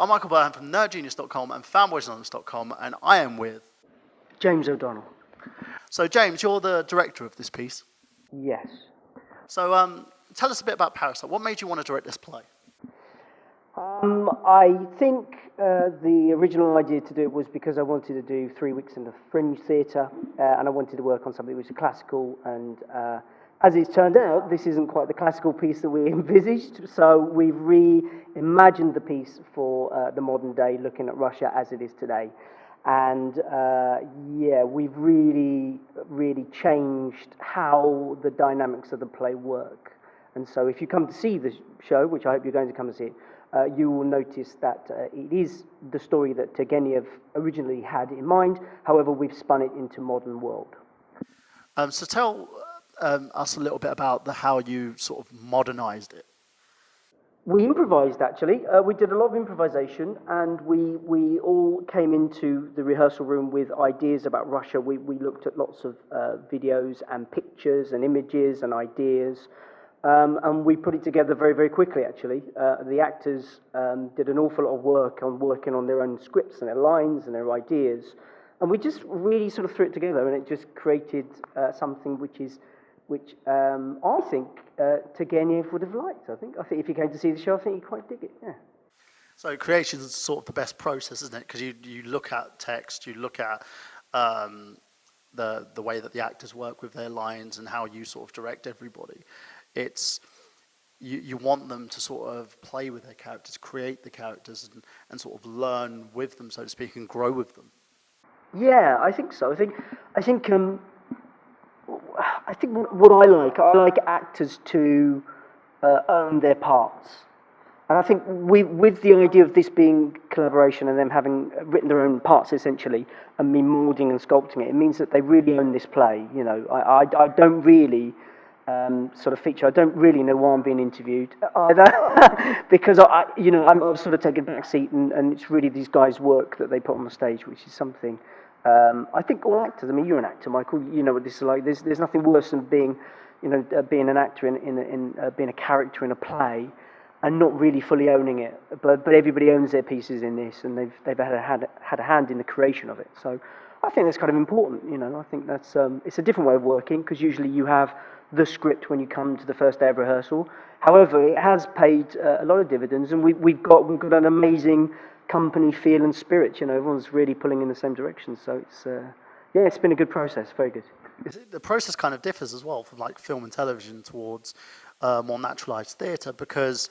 I'm Michael Burhan from nerdgenius.com and fanboysanonymous.com, and I am with... James O'Donnell. So James, you're the director of this piece. Yes. So tell us a bit about Parasite. What made you want to direct this play? I think the original idea to do it was because I wanted to do 3 weeks in the Fringe Theatre, and I wanted to work on something which was classical, and as it's turned out, this isn't quite the classical piece that we envisaged, so we've reimagined the piece for the modern day, looking at Russia as it is today. And we've really changed how the dynamics of the play work. And so if you come to see the show, which I hope you're going to come to see, you will notice that it is the story that Turgenev originally had in mind. However, we've spun it into modern world. So tell us a little bit about how you sort of modernized it. We improvised, actually. We did a lot of improvisation, and we all came into the rehearsal room with ideas about Russia. We looked at lots of videos and pictures and images and ideas, and we put it together very, very quickly, actually. The actors did an awful lot of work on working on their own scripts and their lines and their ideas, and we just really sort of threw it together, and it just created something which I think Turgenev would have liked. I think if he came to see the show, I think he'd quite dig it. Yeah. So creation is sort of the best process, isn't it? Because you look at text, you look at the way that the actors work with their lines and how you sort of direct everybody. It's you want them to sort of play with their characters, create the characters, and sort of learn with them, so to speak, and grow with them. Yeah, I think so. I think what I like actors to own their parts. And I think with the idea of this being collaboration and them having written their own parts essentially, and me moulding and sculpting it, it means that they really own this play. You know, I don't really sort of feature. I don't really know why I'm being interviewed either, because I'm sort of taking a back seat, and it's really these guys' work that they put on the stage, which is something. I think all actors. I mean, you're an actor, Michael. You know what this is like. There's nothing worse than being an actor in being a character in a play, and not really fully owning it. But everybody owns their pieces in this, and they've had a hand in the creation of it. So I think that's kind of important. You know, I think that's it's a different way of working, because usually you have the script when you come to the first day of rehearsal. However, it has paid a lot of dividends, and we've got an amazing company feel and spirit. You know, everyone's really pulling in the same direction. So it's been a good process. Very good. The process kind of differs as well from like film and television towards more naturalized theatre, because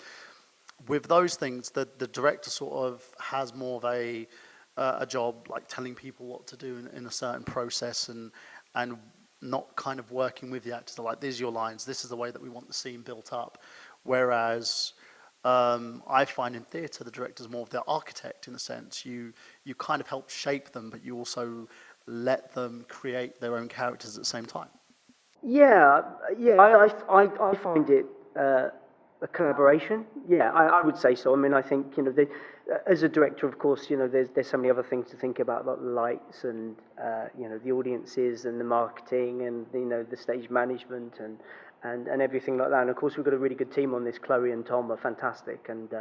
with those things, the director sort of has more of a job like telling people what to do in a certain process, and not kind of working with the actors. They're like, these are your lines, this is the way that we want the scene built up. Whereas I find in theatre, the director's more of the architect in a sense. You kind of help shape them, but you also let them create their own characters at the same time. Yeah, I find it a collaboration. Yeah, I would say so. I mean, I think as a director, of course, there's so many other things to think about, like the lights and the audiences and the marketing and the stage management and everything like that. And of course, we've got a really good team on this. Chloe and Tom are fantastic, and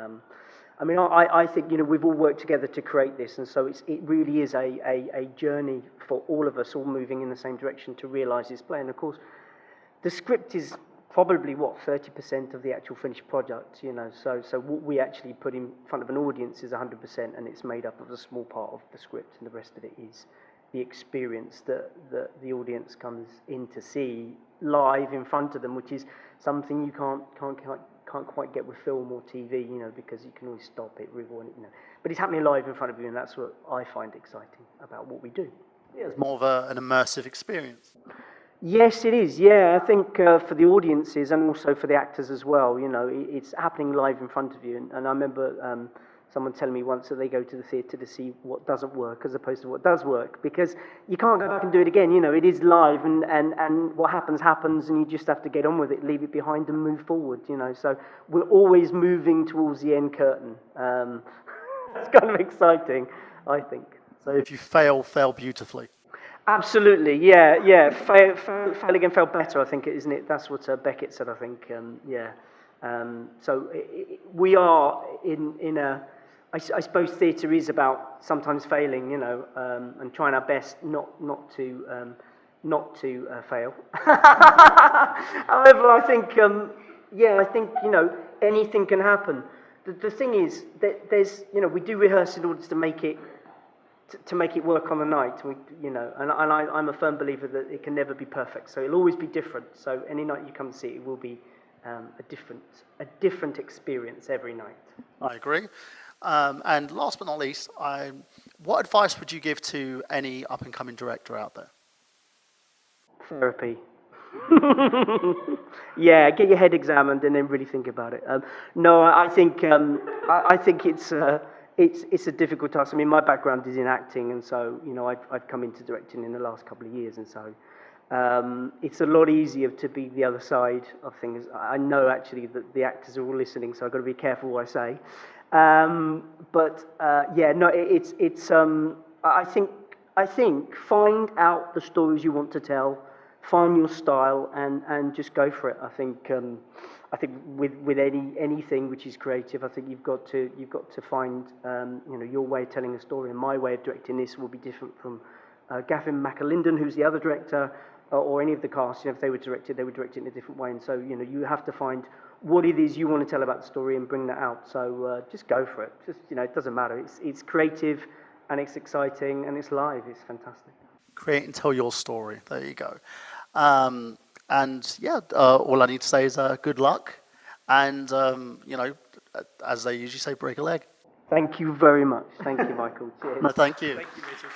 I mean, I think we've all worked together to create this, and so it really is a journey for all of us, all moving in the same direction to realise this play. And of course, the script is probably 30% of the actual finished product. So what we actually put in front of an audience is 100%, and it's made up of a small part of the script, and the rest of it is the experience that the audience comes in to see live in front of them, which is something you can't quite get with film or TV, because you can always stop it, rewind it, But it's happening live in front of you, and that's what I find exciting about what we do. Yeah, it's more of an immersive experience. Yes, it is. Yeah, I think for the audiences and also for the actors as well, it's happening live in front of you. And I remember someone telling me once that they go to the theatre to see what doesn't work as opposed to what does work, because you can't go back and do it again. It is live, and what happens, and you just have to get on with it, leave it behind, and move forward. So we're always moving towards the end curtain. It's kind of exciting, I think. So if you fail beautifully. Absolutely, yeah. Fail again, fail better, I think, isn't it? That's what Beckett said, I think. So we are in a I suppose theatre is about sometimes failing, you know, and trying our best not to fail. However, I think, I think, you know, anything can happen. The thing is that there's, you know, we do rehearse in order to make it work on the night. You know, and I'm a firm believer that it can never be perfect. So it'll always be different. So any night you come to see it, it will be a different experience every night. I agree. And last but not least, what advice would you give to any up-and-coming director out there? Therapy. Yeah, get your head examined and then really think about it. No, I think it's a difficult task. I mean, my background is in acting, and so you know I've come into directing in the last couple of years, and so it's a lot easier to be the other side of things. I know actually that the actors are all listening, so I've got to be careful what I say. I think find out the stories you want to tell. Find your style and just go for it. I think with anything which is creative, I think you've got to find you know, your way of telling a story. And my way of directing this will be different from Gavin McAlinden, who's the other director, or any of the cast. You know, if they would direct it in a different way. And so you know, you have to find what it is you want to tell about the story and bring that out. So just go for it. Just, you know, it doesn't matter. It's creative and it's exciting and it's live. It's fantastic. Create and tell your story. There you go. All I need to say is good luck, and you know, as they usually say, break a leg. Thank you very much. Thank you, Michael. Cheers. No, thank you. Thank you, Rachel.